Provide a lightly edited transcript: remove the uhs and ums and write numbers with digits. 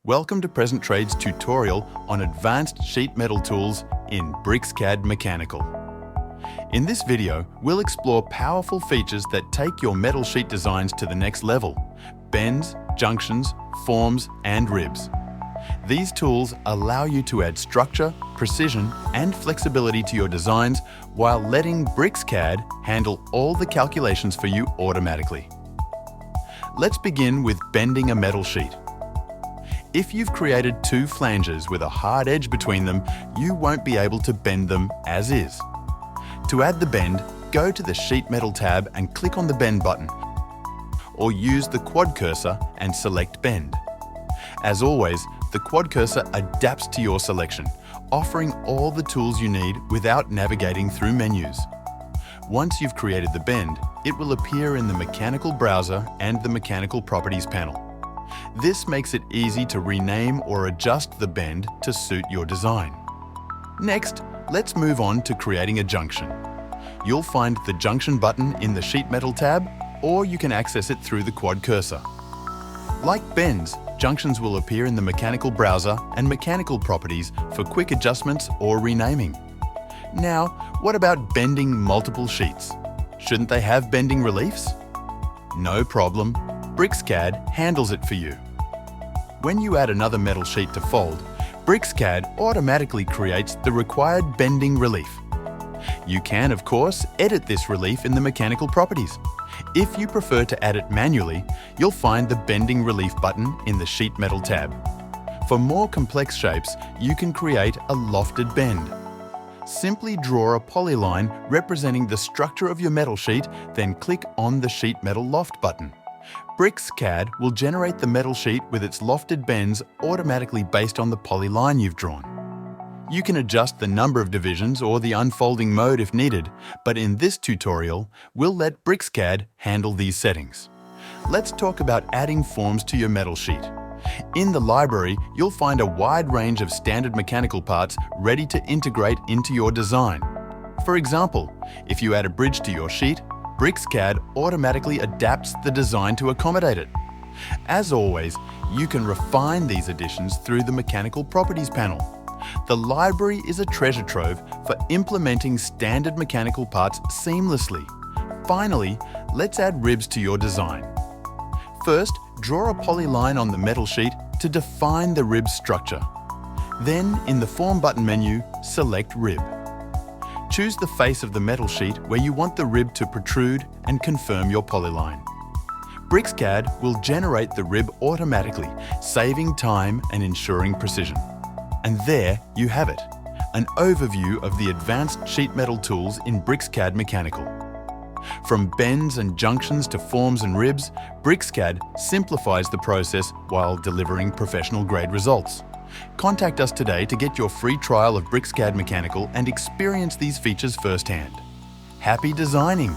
Welcome to Present Trade's tutorial on advanced sheet metal tools in BricsCAD Mechanical. In this video, we'll explore powerful features that take your metal sheet designs to the next level: bends, junctions, forms, and ribs. These tools allow you to add structure, precision, and flexibility to your designs while letting BricsCAD handle all the calculations for you automatically. Let's begin with bending a metal sheet. If you've created two flanges with a hard edge between them, you won't be able to bend them as is. To add the bend, go to the Sheet Metal tab and click on the Bend button, or use the quad cursor and select Bend. As always, the quad cursor adapts to your selection, offering all the tools you need without navigating through menus. Once you've created the bend, it will appear in the Mechanical browser and the Mechanical Properties panel. This makes it easy to rename or adjust the bend to suit your design. Next, let's move on to creating a junction. You'll find the Junction button in the Sheet Metal tab, or you can access it through the quad cursor. Like bends, junctions will appear in the Mechanical browser and Mechanical Properties for quick adjustments or renaming. Now, what about bending multiple sheets? Shouldn't they have bending reliefs? No problem. BricsCAD handles it for you. When you add another metal sheet to fold, BricsCAD automatically creates the required bending relief. You can, of course, edit this relief in the Mechanical Properties. If you prefer to add it manually, you'll find the Bending Relief button in the Sheet Metal tab. For more complex shapes, you can create a lofted bend. Simply draw a polyline representing the structure of your metal sheet, then click on the Sheet Metal Loft button. BricsCAD will generate the metal sheet with its lofted bends automatically based on the polyline you've drawn. You can adjust the number of divisions or the unfolding mode if needed, but in this tutorial, we'll let BricsCAD handle these settings. Let's talk about adding forms to your metal sheet. In the library, you'll find a wide range of standard mechanical parts ready to integrate into your design. For example, if you add a bridge to your sheet, BricsCAD automatically adapts the design to accommodate it. As always, you can refine these additions through the Mechanical Properties panel. The library is a treasure trove for implementing standard mechanical parts seamlessly. Finally, let's add ribs to your design. First, draw a polyline on the metal sheet to define the rib structure. Then, in the Form button menu, select Rib. Choose the face of the metal sheet where you want the rib to protrude and confirm your polyline. BricsCAD will generate the rib automatically, saving time and ensuring precision. And there you have it, an overview of the advanced sheet metal tools in BricsCAD Mechanical. From bends and junctions to forms and ribs, BricsCAD simplifies the process while delivering professional-grade results. Contact us today to get your free trial of BricsCAD Mechanical and experience these features firsthand. Happy designing!